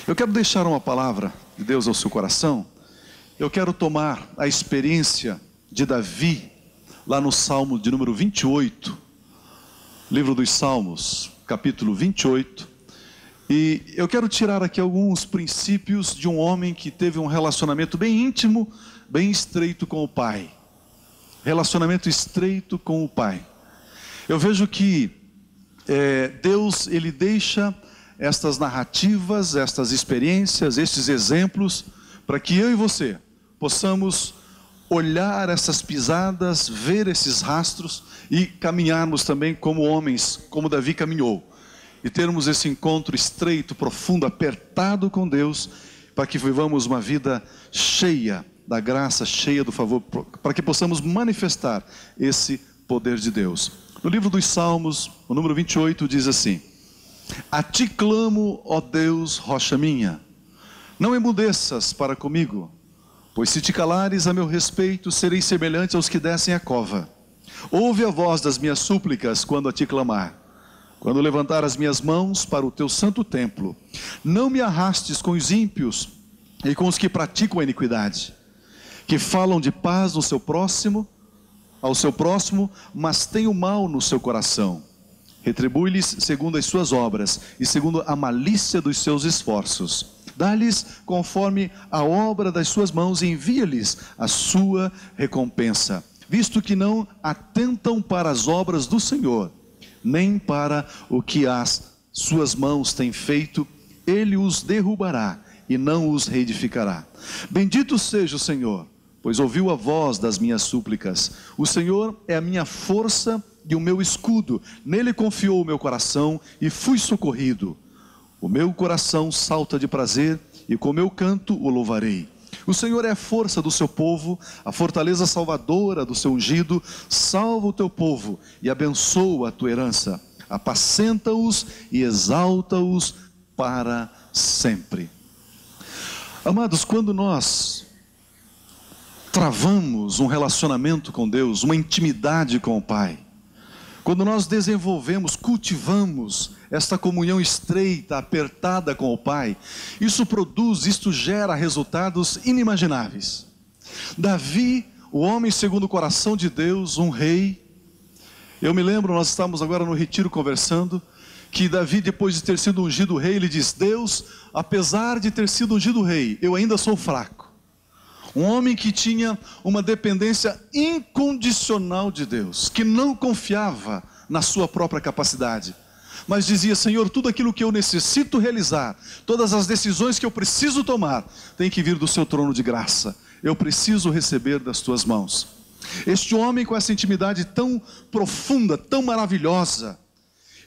Eu quero deixar uma palavra de Deus ao seu coração. Eu quero tomar a experiência de Davi, lá no Salmo de número 28, livro dos Salmos, capítulo 28. E eu quero tirar aqui alguns princípios de um homem que teve um relacionamento bem íntimo, bem estreito com o Pai. Relacionamento estreito com o Pai. Eu vejo que Deus, Ele deixa estas narrativas, estas experiências, estes exemplos, para que eu e você possamos olhar essas pisadas, ver esses rastros e caminharmos também como homens, como Davi caminhou. E termos esse encontro estreito, profundo, apertado com Deus, para que vivamos uma vida cheia da graça, cheia do favor, para que possamos manifestar esse poder de Deus. No livro dos Salmos, o número 28 diz assim: a ti clamo, ó Deus, rocha minha, não emudeças para comigo, pois se te calares a meu respeito, serei semelhante aos que descem a cova. Ouve a voz das minhas súplicas quando a ti clamar, quando levantar as minhas mãos para o teu santo templo. Não me arrastes com os ímpios e com os que praticam a iniquidade, que falam de paz no seu próximo, ao seu próximo, mas têm o mal no seu coração. Retribui-lhes segundo as suas obras e segundo a malícia dos seus esforços. Dá-lhes conforme a obra das suas mãos e envia-lhes a sua recompensa, visto que não atentam para as obras do Senhor, nem para o que as suas mãos têm feito. Ele os derrubará e não os reedificará. Bendito seja o Senhor, pois ouviu a voz das minhas súplicas. O Senhor é a minha força e o meu escudo, nele confiou o meu coração e fui socorrido. O meu coração salta de prazer e com meu canto o louvarei. O Senhor é a força do seu povo, a fortaleza salvadora do seu ungido. Salva o teu povo e abençoa a tua herança. Apacenta-os e exalta-os para sempre. Amados, quando nós travamos um relacionamento com Deus, uma intimidade com o Pai, quando nós desenvolvemos, cultivamos esta comunhão estreita, apertada com o Pai, isto gera resultados inimagináveis. Davi, o homem segundo o coração de Deus, um rei. Eu me lembro, nós estávamos agora no retiro conversando, que Davi, depois de ter sido ungido rei, ele diz: Deus, apesar de ter sido ungido rei, eu ainda sou fraco. Um homem que tinha uma dependência incondicional de Deus, que não confiava na sua própria capacidade, mas dizia: Senhor, tudo aquilo que eu necessito realizar, todas as decisões que eu preciso tomar, tem que vir do seu trono de graça. Eu preciso receber das tuas mãos. Este homem, com essa intimidade tão profunda, tão maravilhosa,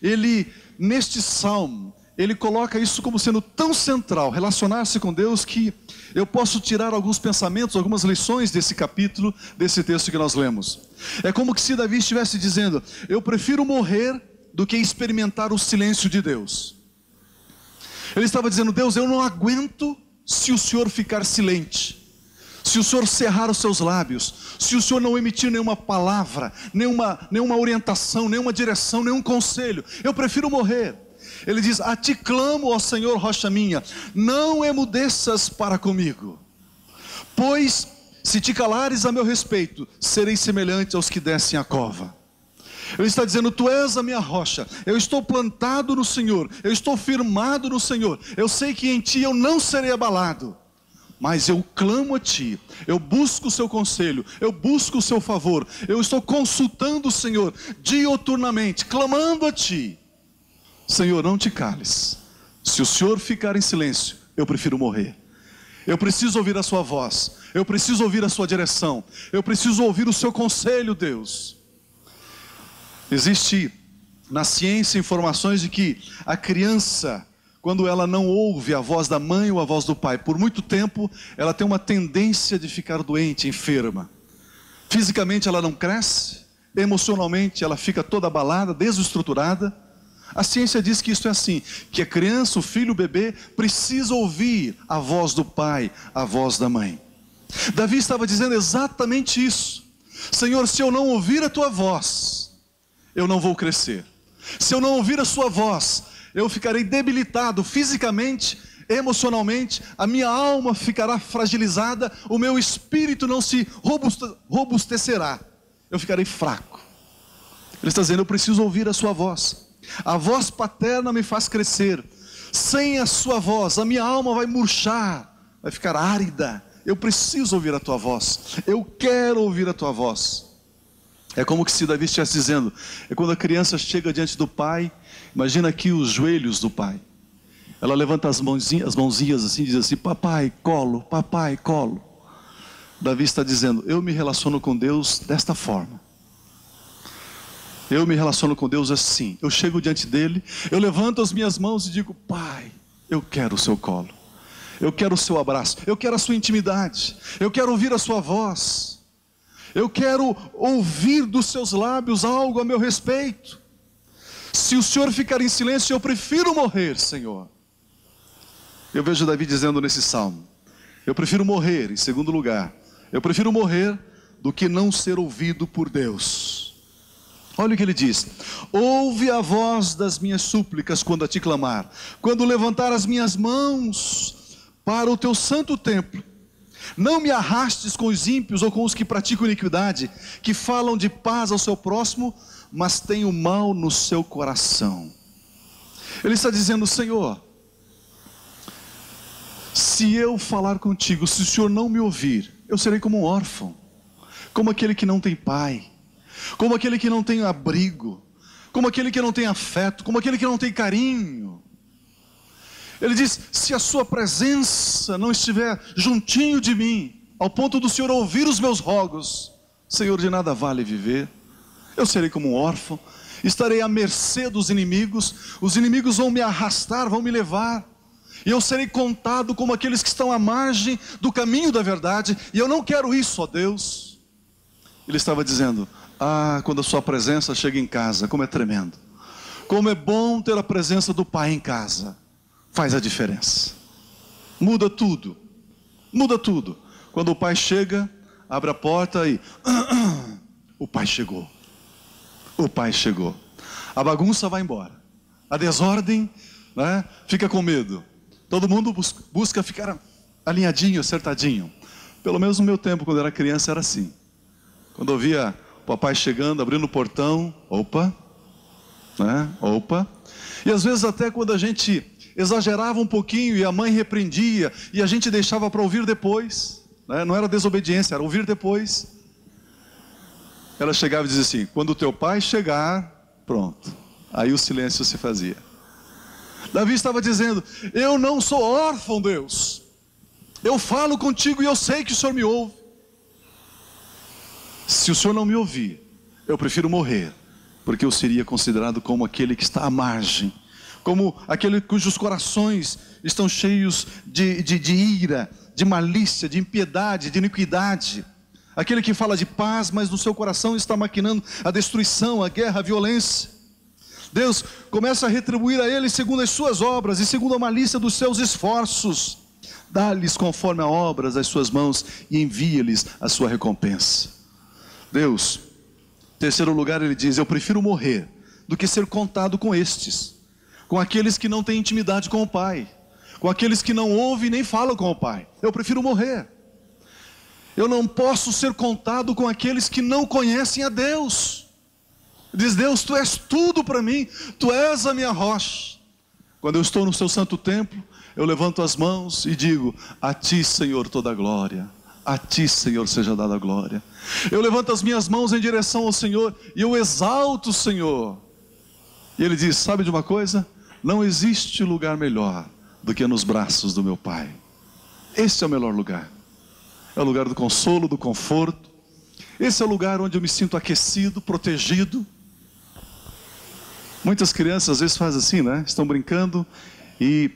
ele, neste salmo, ele coloca isso como sendo tão central, relacionar-se com Deus, que eu posso tirar alguns pensamentos, algumas lições desse capítulo, desse texto que nós lemos. É como que se Davi estivesse dizendo: eu prefiro morrer do que experimentar o silêncio de Deus. Ele estava dizendo: Deus, eu não aguento se o Senhor ficar silente, se o Senhor cerrar os seus lábios, se o Senhor não emitir nenhuma palavra, nenhuma orientação, nenhuma direção, nenhum conselho. Eu prefiro morrer. Ele diz: a ti clamo, ó Senhor, rocha minha, não emudeças para comigo, pois se te calares a meu respeito, serei semelhante aos que descem a cova. Ele está dizendo: tu és a minha rocha, eu estou plantado no Senhor, eu estou firmado no Senhor, eu sei que em ti eu não serei abalado, mas eu clamo a ti, eu busco o seu conselho, eu busco o seu favor, eu estou consultando o Senhor diuturnamente, clamando a ti. Senhor, não te cales. Se o Senhor ficar em silêncio, eu prefiro morrer. Eu preciso ouvir a sua voz, eu preciso ouvir a sua direção, eu preciso ouvir o seu conselho, Deus. Existe na ciência informações de que a criança, quando ela não ouve a voz da mãe ou a voz do pai, por muito tempo, ela tem uma tendência de ficar doente, enferma. Fisicamente ela não cresce, emocionalmente ela fica toda abalada, desestruturada. A ciência diz que isso é assim, que a criança, o filho, o bebê, precisa ouvir a voz do pai, a voz da mãe. Davi estava dizendo exatamente isso. Senhor, se eu não ouvir a tua voz, eu não vou crescer. Se eu não ouvir a sua voz, eu ficarei debilitado fisicamente, emocionalmente, a minha alma ficará fragilizada, o meu espírito não se robustecerá, eu ficarei fraco. Ele está dizendo, eu preciso ouvir a sua voz. A voz paterna me faz crescer. Sem a sua voz, a minha alma vai murchar, vai ficar árida. Eu preciso ouvir a tua voz. Eu quero ouvir a tua voz. É como que se Davi estivesse dizendo, é quando a criança chega diante do pai, imagina aqui os joelhos do pai. Ela levanta as mãozinhas assim, diz assim, papai, colo, papai, colo. Davi está dizendo, eu me relaciono com Deus desta forma. Eu me relaciono com Deus assim. Eu chego diante dele, eu levanto as minhas mãos e digo, pai, eu quero o seu colo. Eu quero o seu abraço. Eu quero a sua intimidade. Eu quero ouvir a sua voz. Eu quero ouvir dos seus lábios algo a meu respeito. Se o Senhor ficar em silêncio, eu prefiro morrer, Senhor. Eu vejo Davi dizendo nesse salmo, eu prefiro morrer, em segundo lugar, eu prefiro morrer do que não ser ouvido por Deus. Olha o que ele diz, ouve a voz das minhas súplicas quando a te clamar, quando levantar as minhas mãos para o teu santo templo. Não me arrastes com os ímpios ou com os que praticam iniquidade, que falam de paz ao seu próximo, mas têm o mal no seu coração. Ele está dizendo, Senhor, se eu falar contigo, se o Senhor não me ouvir, eu serei como um órfão, como aquele que não tem pai, como aquele que não tem abrigo, como aquele que não tem afeto, como aquele que não tem carinho. Ele diz, se a sua presença não estiver juntinho de mim, ao ponto do Senhor ouvir os meus rogos, Senhor, de nada vale viver. Eu serei como um órfão, estarei à mercê dos inimigos, os inimigos vão me arrastar, vão me levar, e eu serei contado como aqueles que estão à margem do caminho da verdade, e eu não quero isso, ó Deus. Ele estava dizendo, quando a sua presença chega em casa, como é tremendo, como é bom ter a presença do Pai em casa, faz a diferença, muda tudo, quando o Pai chega, abre a porta e, o Pai chegou, a bagunça vai embora, a desordem, né, fica com medo, todo mundo busca ficar alinhadinho, acertadinho. Pelo menos no meu tempo, quando era criança, era assim. Quando eu via o papai chegando, abrindo o portão, opa, né? Opa. E às vezes até quando a gente exagerava um pouquinho e a mãe repreendia, e a gente deixava para ouvir depois, né? Não era desobediência, era ouvir depois. Ela chegava e dizia assim, quando o teu pai chegar, pronto. Aí o silêncio se fazia. Davi estava dizendo, eu não sou órfão, Deus. Eu falo contigo e eu sei que o Senhor me ouve. Se o Senhor não me ouvir, eu prefiro morrer, porque eu seria considerado como aquele que está à margem, como aquele cujos corações estão cheios de ira, de malícia, de impiedade, de iniquidade. Aquele que fala de paz, mas no seu coração está maquinando a destruição, a guerra, a violência. Deus começa a retribuir a ele segundo as suas obras e segundo a malícia dos seus esforços. Dá-lhes conforme a obras das suas mãos e envia-lhes a sua recompensa. Deus, em terceiro lugar, ele diz, eu prefiro morrer do que ser contado com estes, com aqueles que não têm intimidade com o Pai, com aqueles que não ouvem nem falam com o Pai. Eu prefiro morrer. Eu não posso ser contado com aqueles que não conhecem a Deus. Diz, Deus, tu és tudo para mim, tu és a minha rocha. Quando eu estou no seu santo templo, eu levanto as mãos e digo, a ti, Senhor, toda a glória. A ti, Senhor, seja dada a glória. Eu levanto as minhas mãos em direção ao Senhor e eu exalto o Senhor. E ele diz, sabe de uma coisa? Não existe lugar melhor do que nos braços do meu Pai. Esse é o melhor lugar. É o lugar do consolo, do conforto. Esse é o lugar onde eu me sinto aquecido, protegido. Muitas crianças às vezes fazem assim, né? Estão brincando e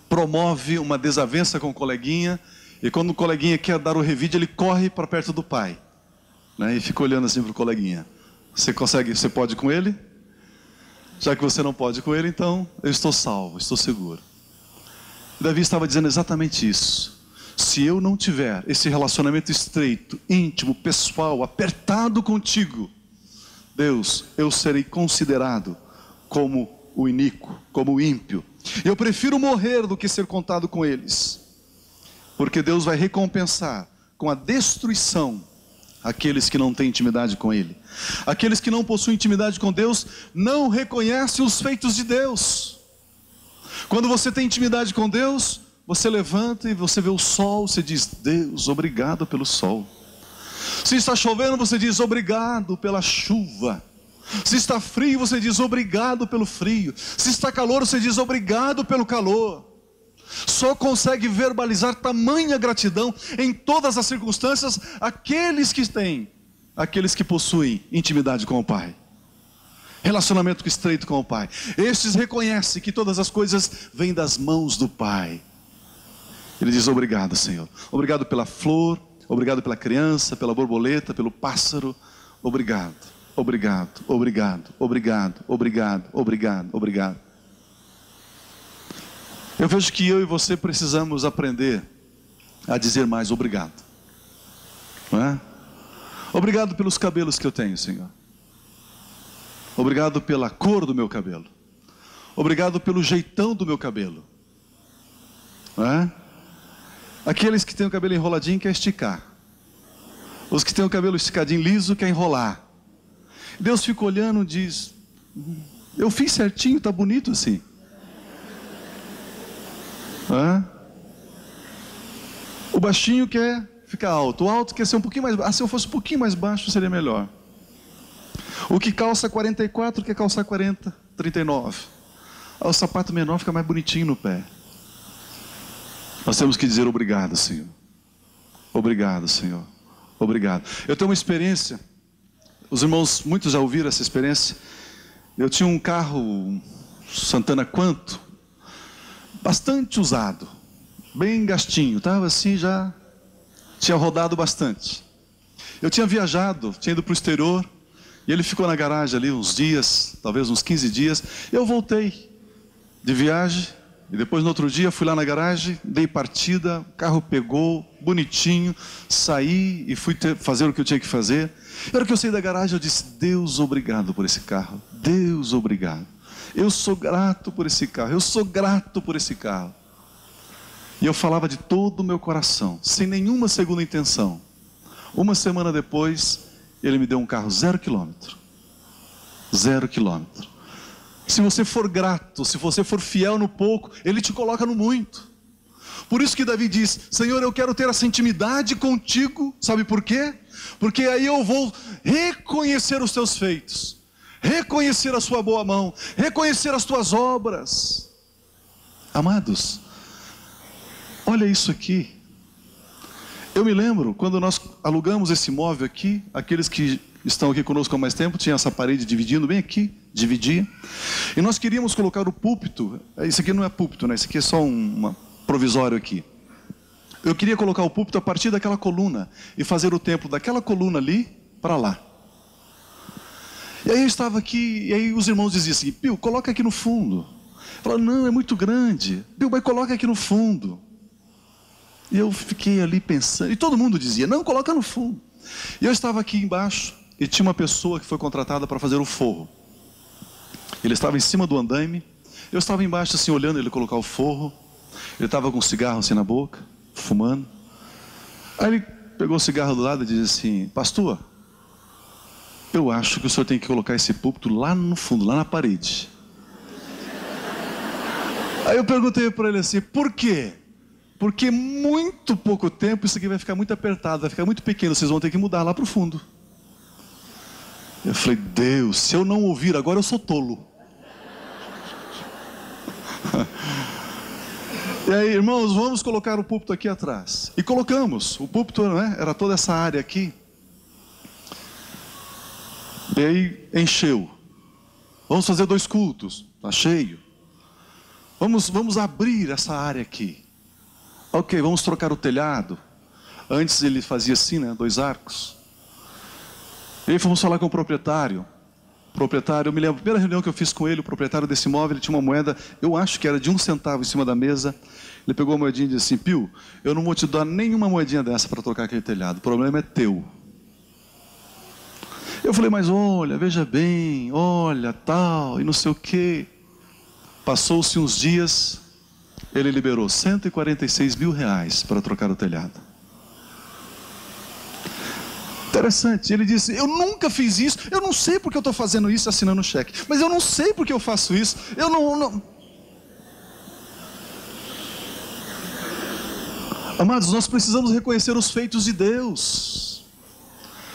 promove uma desavença com o coleguinha. E quando o coleguinha quer dar o revide, ele corre para perto do pai, né? E fica olhando assim para o coleguinha. Você pode com ele? Já que você não pode com ele, então eu estou salvo, estou seguro. Davi estava dizendo exatamente isso. Se eu não tiver esse relacionamento estreito, íntimo, pessoal, apertado contigo, Deus, eu serei considerado como o iníquo, como o ímpio. Eu prefiro morrer do que ser contado com eles, porque Deus vai recompensar com a destruição aqueles que não têm intimidade com Ele. Aqueles que não possuem intimidade com Deus não reconhecem os feitos de Deus. Quando você tem intimidade com Deus, você levanta e você vê o sol, você diz: Deus, obrigado pelo sol. Se está chovendo, você diz: obrigado pela chuva. Se está frio, você diz: obrigado pelo frio. Se está calor, você diz: obrigado pelo calor. Só consegue verbalizar tamanha gratidão em todas as circunstâncias aqueles que possuem intimidade com o Pai, relacionamento estreito com o Pai. Estes reconhecem que todas as coisas vêm das mãos do Pai. Ele diz: obrigado, Senhor. Obrigado pela flor, obrigado pela criança, pela borboleta, pelo pássaro. Obrigado, obrigado, obrigado, obrigado, obrigado, obrigado, obrigado. Eu vejo que eu e você precisamos aprender a dizer mais obrigado, não é? Obrigado pelos cabelos que eu tenho, Senhor. Obrigado pela cor do meu cabelo. Obrigado pelo jeitão do meu cabelo, não é? Aqueles que têm o cabelo enroladinho quer esticar. Os que têm o cabelo esticadinho liso quer enrolar. Deus fica olhando e diz: eu fiz certinho, está bonito assim. O baixinho quer ficar alto, o alto quer ser um pouquinho mais baixo. Se eu fosse um pouquinho mais baixo seria melhor. O que calça 44 quer calçar 40, 39. O sapato menor fica mais bonitinho no pé. Nós temos que dizer obrigado, Senhor. Obrigado, Senhor. Obrigado. Eu tenho uma experiência, os irmãos, muitos já ouviram essa experiência. Eu tinha um carro Santana Quanto, bastante usado, bem gastinho, estava assim, já tinha rodado bastante. Eu tinha viajado, tinha ido para o exterior, e ele ficou na garagem ali uns dias, talvez uns 15 dias. Eu voltei de viagem, e depois no outro dia fui lá na garagem, dei partida, o carro pegou, bonitinho, saí e fui fazer o que eu tinha que fazer. Na hora que eu saí da garagem eu disse: Deus, obrigado por esse carro, Deus, obrigado. Eu sou grato por esse carro, eu sou grato por esse carro. E eu falava de todo o meu coração, sem nenhuma segunda intenção. Uma semana depois, ele me deu um carro 0 quilômetro. 0 quilômetro. Se você for grato, se você for fiel no pouco, Ele te coloca no muito. Por isso que Davi diz: Senhor, eu quero ter essa intimidade contigo. Sabe por quê? Porque aí eu vou reconhecer os teus feitos, reconhecer a sua boa mão, reconhecer as tuas obras. Amados, olha isso aqui. Eu me lembro quando nós alugamos esse imóvel aqui, aqueles que estão aqui conosco há mais tempo, tinha essa parede dividindo bem aqui, dividia, e nós queríamos colocar o púlpito. Isso aqui não é púlpito, né? Isso aqui é só um provisório aqui. Eu queria colocar o púlpito a partir daquela coluna e fazer o templo daquela coluna ali para lá. E aí eu estava aqui, e aí os irmãos diziam assim: Pio, coloca aqui no fundo. Eu falava: não, é muito grande. Pio, mas coloca aqui no fundo. E eu fiquei ali pensando, e todo mundo dizia: não, coloca no fundo. E eu estava aqui embaixo, e tinha uma pessoa que foi contratada para fazer o forro. Ele estava em cima do andaime, eu estava embaixo assim, olhando ele colocar o forro. Ele estava com um cigarro assim na boca, fumando. Aí ele pegou o cigarro do lado e disse assim: pastor, eu acho que o senhor tem que colocar esse púlpito lá no fundo, lá na parede. Aí eu perguntei para ele assim: por quê? Porque muito pouco tempo isso aqui vai ficar muito apertado, vai ficar muito pequeno, vocês vão ter que mudar lá para o fundo. Eu falei: Deus, se eu não ouvir agora eu sou tolo. E aí, irmãos, vamos colocar o púlpito aqui atrás. E colocamos, o púlpito, né, era toda essa área aqui. E aí encheu. Vamos fazer 2 cultos, está cheio. Vamos abrir essa área aqui. Ok, vamos trocar o telhado. Antes ele fazia assim, né, 2 arcos. E aí fomos falar com o proprietário. Eu me lembro, a primeira reunião que eu fiz com ele, o proprietário desse imóvel, ele tinha uma moeda, eu acho que era de 1 centavo em cima da mesa. Ele pegou a moedinha e disse assim: Pio, eu não vou te dar nenhuma moedinha dessa para trocar aquele telhado, o problema é teu. Eu falei: mas olha, veja bem, olha, tal, e não sei o quê. Passou-se uns dias, ele liberou 146 mil reais para trocar o telhado. Interessante, ele disse: eu nunca fiz isso, eu não sei porque eu estou fazendo isso assinando cheque, mas eu não sei porque eu faço isso, eu não... Amados, nós precisamos reconhecer os feitos de Deus.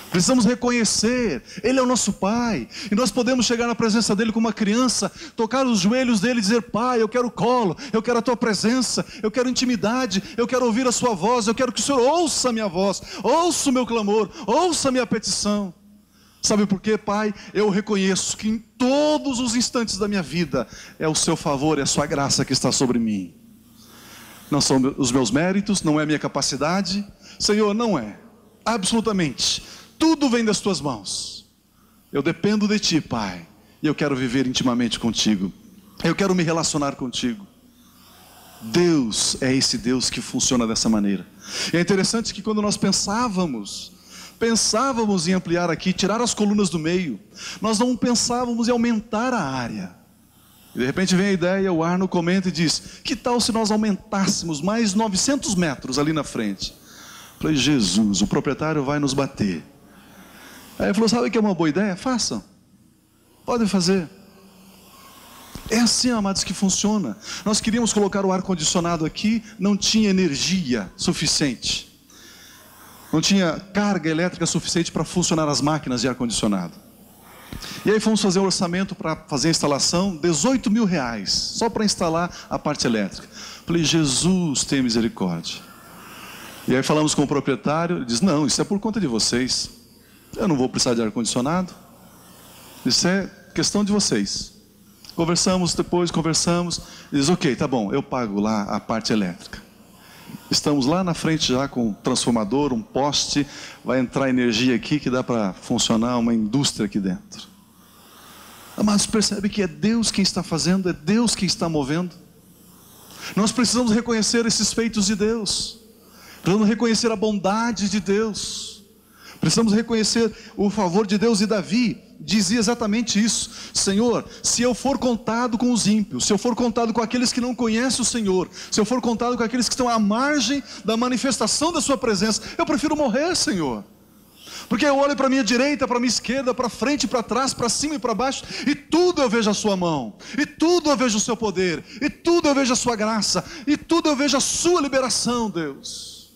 Precisamos reconhecer, Ele é o nosso Pai, e nós podemos chegar na presença dEle como uma criança, tocar os joelhos dEle e dizer: Pai, eu quero colo, eu quero a Tua presença, eu quero intimidade, eu quero ouvir a Sua voz, eu quero que o Senhor ouça a minha voz, ouça o meu clamor, ouça a minha petição. Sabe por quê, Pai? Eu reconheço que em todos os instantes da minha vida é o Seu favor, é a Sua graça que está sobre mim. Não são os meus méritos, não é a minha capacidade, Senhor, não é, absolutamente. Tudo vem das Tuas mãos. Eu dependo de Ti, Pai, e eu quero viver intimamente contigo. Eu quero me relacionar contigo. Deus é esse Deus que funciona dessa maneira. E é interessante que quando nós pensávamos em ampliar aqui, tirar as colunas do meio, nós não pensávamos em aumentar a área. E de repente vem a ideia, o Arno comenta e diz: que tal se nós aumentássemos mais 900 metros ali na frente? Eu falei: Jesus, o proprietário vai nos bater. Aí ele falou: sabe que é uma boa ideia? Façam, podem fazer. É assim, amados, que funciona. Nós queríamos colocar o ar-condicionado aqui, não tinha energia suficiente, não tinha carga elétrica suficiente para funcionar as máquinas de ar-condicionado. E aí fomos fazer um orçamento para fazer a instalação, 18 mil reais, só para instalar a parte elétrica. Falei: Jesus, tenha misericórdia. E aí falamos com o proprietário, ele diz: não, isso é por conta de vocês, eu não vou precisar de ar-condicionado, isso é questão de vocês. Conversamos, ele diz: ok, tá bom, eu pago lá a parte elétrica. Estamos lá na frente já com um transformador, um poste, vai entrar energia aqui que dá para funcionar uma indústria aqui dentro. Mas percebe que é Deus quem está fazendo, é Deus quem está movendo. Nós precisamos reconhecer esses feitos de Deus, precisamos reconhecer a bondade de Deus, precisamos reconhecer o favor de Deus. E Davi dizia exatamente isso: Senhor, se eu for contado com os ímpios, se eu for contado com aqueles que não conhecem o Senhor, se eu for contado com aqueles que estão à margem da manifestação da sua presença, eu prefiro morrer, Senhor. Porque eu olho para a minha direita, para a minha esquerda, para frente, para trás, para cima e para baixo, e tudo eu vejo a sua mão, e tudo eu vejo o seu poder, e tudo eu vejo a sua graça, e tudo eu vejo a sua liberação, Deus.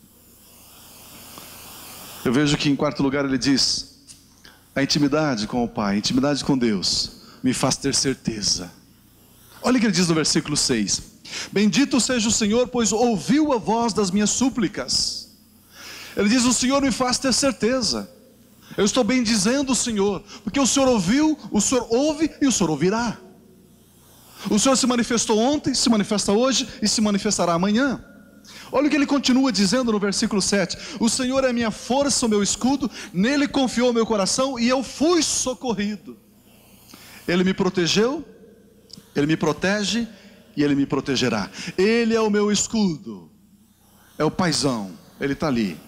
Eu vejo que em quarto lugar ele diz: a intimidade com o Pai, a intimidade com Deus, me faz ter certeza. Olha o que ele diz no versículo 6: bendito seja o Senhor, pois ouviu a voz das minhas súplicas. Ele diz: o Senhor me faz ter certeza. Eu estou bem dizendo o Senhor, porque o Senhor ouviu, o Senhor ouve e o Senhor ouvirá. O Senhor se manifestou ontem, se manifesta hoje e se manifestará amanhã. Olha o que ele continua dizendo no versículo 7: o Senhor é a minha força, o meu escudo, nele confiou o meu coração e eu fui socorrido. Ele me protegeu, Ele me protege e Ele me protegerá. Ele é o meu escudo, é o paizão, Ele está ali,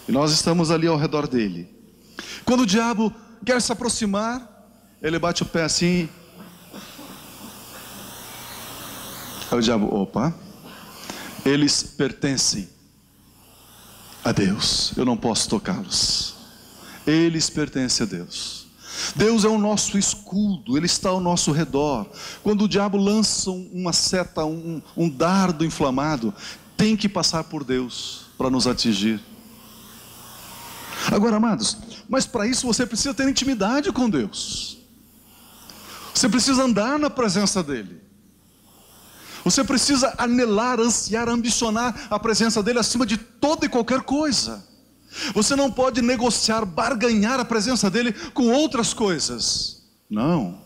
e nós estamos ali ao redor dele. Quando o diabo quer se aproximar, ele bate o pé assim, aí o diabo: opa, eles pertencem a Deus, eu não posso tocá-los. Eles pertencem a Deus. Deus é o nosso escudo, Ele está ao nosso redor. Quando o diabo lança uma seta, um dardo inflamado, tem que passar por Deus para nos atingir. Agora, amados, mas para isso você precisa ter intimidade com Deus. Você precisa andar na presença dEle. Você precisa anelar, ansiar, ambicionar a presença dEle acima de toda e qualquer coisa. Você não pode negociar, barganhar a presença dEle com outras coisas. Não.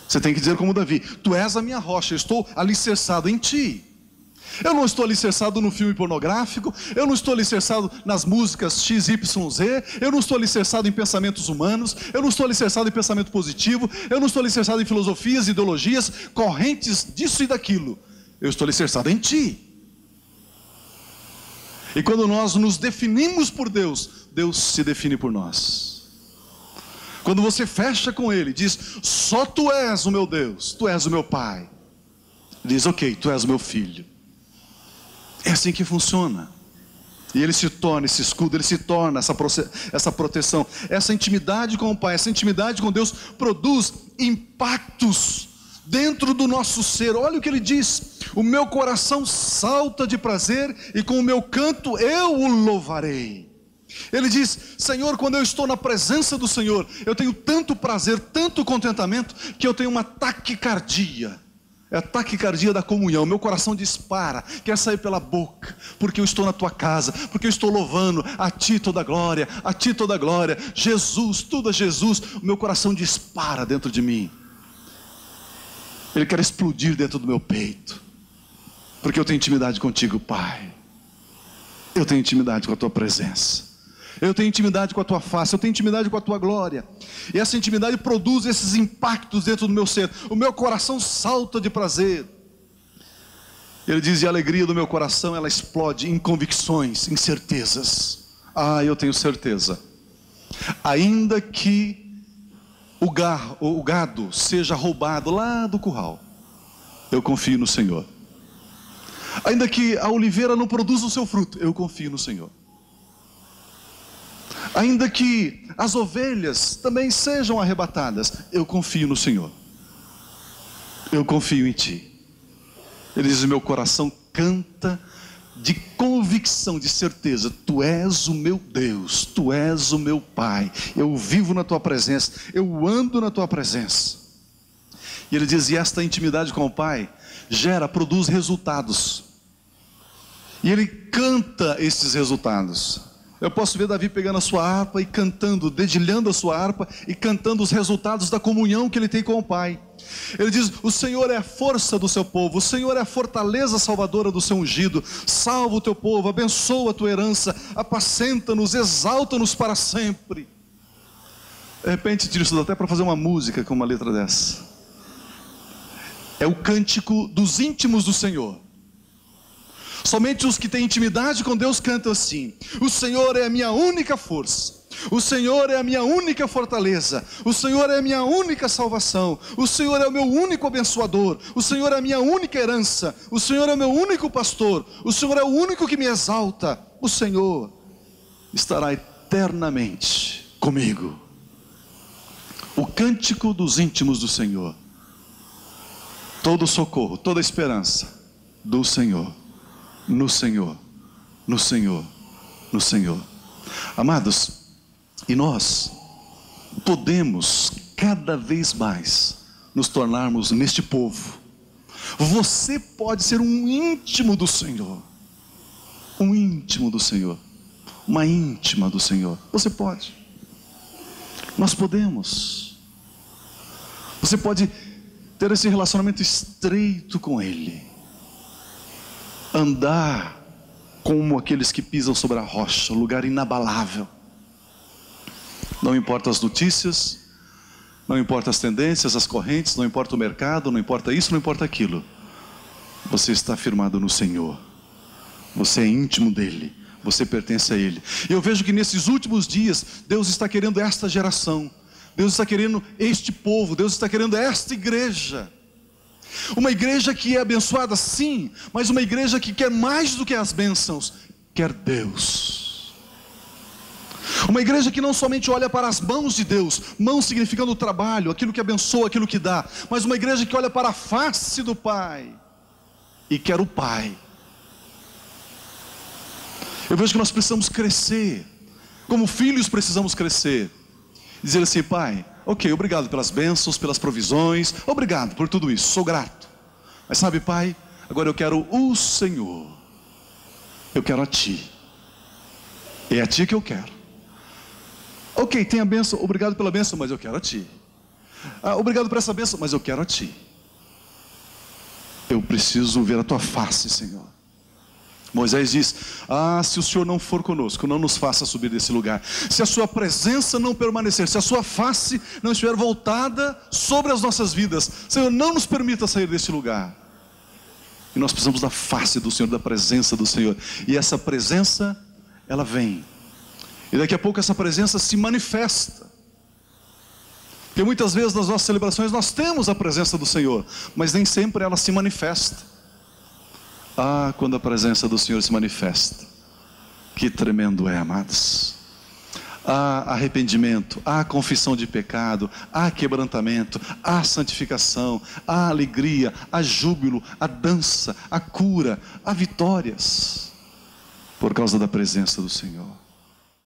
Você tem que dizer como Davi: tu és a minha rocha, eu estou alicerçado em ti. Eu não estou alicerçado no filme pornográfico, eu não estou alicerçado nas músicas XYZ, eu não estou alicerçado em pensamentos humanos, eu não estou alicerçado em pensamento positivo, eu não estou alicerçado em filosofias, ideologias, correntes disso e daquilo. Eu estou alicerçado em ti. E quando nós nos definimos por Deus, Deus se define por nós. Quando você fecha com Ele, diz: só tu és o meu Deus, tu és o meu Pai, Diz, ok, tu és o meu filho. É assim que funciona. E ele se torna esse escudo, ele se torna essa proteção. Essa intimidade com o Pai, essa intimidade com Deus produz impactos dentro do nosso ser. Olha o que ele diz: o meu coração salta de prazer e com o meu canto eu o louvarei. Ele diz, Senhor, quando eu estou na presença do Senhor, eu tenho tanto prazer, tanto contentamento, que eu tenho uma taquicardia. É a taquicardia da comunhão. Meu coração dispara, quer sair pela boca, porque eu estou na tua casa, porque eu estou louvando a ti toda a glória, a ti toda a glória, Jesus, tudo a Jesus. O meu coração dispara dentro de mim. Ele quer explodir dentro do meu peito, porque eu tenho intimidade contigo, Pai. Eu tenho intimidade com a tua presença, eu tenho intimidade com a tua face, eu tenho intimidade com a tua glória. E essa intimidade produz esses impactos dentro do meu ser. O meu coração salta de prazer. Ele diz, e a alegria do meu coração, ela explode em convicções, em certezas. Ah, eu tenho certeza. Ainda que o gado seja roubado lá do curral, eu confio no Senhor. Ainda que a oliveira não produza o seu fruto, eu confio no Senhor. Ainda que as ovelhas também sejam arrebatadas, eu confio no Senhor. Eu confio em ti. Ele diz, meu coração canta de convicção, de certeza. Tu és o meu Deus, tu és o meu Pai. Eu vivo na tua presença, eu ando na tua presença. E ele diz, e esta intimidade com o Pai produz resultados. E ele canta esses resultados. Eu posso ver Davi pegando a sua harpa e cantando, dedilhando a sua harpa e cantando os resultados da comunhão que ele tem com o Pai. Ele diz, o Senhor é a força do seu povo, o Senhor é a fortaleza salvadora do seu ungido. Salva o teu povo, abençoa a tua herança, apacenta-nos, exalta-nos para sempre. De repente tira isso até para fazer uma música com uma letra dessa. É o cântico dos íntimos do Senhor. Somente os que têm intimidade com Deus cantam assim: o Senhor é a minha única força, o Senhor é a minha única fortaleza, o Senhor é a minha única salvação, o Senhor é o meu único abençoador, o Senhor é a minha única herança, o Senhor é o meu único pastor, o Senhor é o único que me exalta, o Senhor estará eternamente comigo. O cântico dos íntimos do Senhor. Todo socorro, toda esperança do Senhor, no Senhor, no Senhor, no Senhor. Amados, e nós podemos cada vez mais nos tornarmos neste povo. Você pode ser um íntimo do Senhor, um íntimo do Senhor, uma íntima do Senhor. Você pode, nós podemos. Você pode ter esse relacionamento estreito com Ele, andar como aqueles que pisam sobre a rocha, lugar inabalável. Não importa as notícias, não importa as tendências, as correntes, não importa o mercado, não importa isso, não importa aquilo. Você está firmado no Senhor, você é íntimo dEle, você pertence a Ele. E eu vejo que nesses últimos dias, Deus está querendo esta geração, Deus está querendo este povo, Deus está querendo esta igreja. Uma igreja que é abençoada, sim, mas uma igreja que quer mais do que as bênçãos, quer Deus. Uma igreja que não somente olha para as mãos de Deus, mãos significando o trabalho, aquilo que abençoa, aquilo que dá, mas uma igreja que olha para a face do Pai e quer o Pai. Eu vejo que nós precisamos crescer, como filhos precisamos crescer, dizer assim: Pai, ok, obrigado pelas bênçãos, pelas provisões, obrigado por tudo isso, sou grato. Mas sabe, Pai, agora eu quero o Senhor, eu quero a Ti, é a Ti que eu quero. Ok, tem a bênção, obrigado pela bênção, mas eu quero a Ti. Obrigado por essa bênção, mas eu quero a Ti. Eu preciso ver a Tua face, Senhor. Moisés diz: se o Senhor não for conosco, não nos faça subir desse lugar. Se a sua presença não permanecer, se a sua face não estiver voltada sobre as nossas vidas, Senhor, não nos permita sair desse lugar. E nós precisamos da face do Senhor, da presença do Senhor. E essa presença, ela vem. E daqui a pouco essa presença se manifesta. Porque muitas vezes nas nossas celebrações nós temos a presença do Senhor, mas nem sempre ela se manifesta. Ah, quando a presença do Senhor se manifesta, que tremendo é, amados. Há arrependimento, há confissão de pecado, há quebrantamento, há santificação, há alegria, há júbilo, há dança, há cura, há vitórias, por causa da presença do Senhor.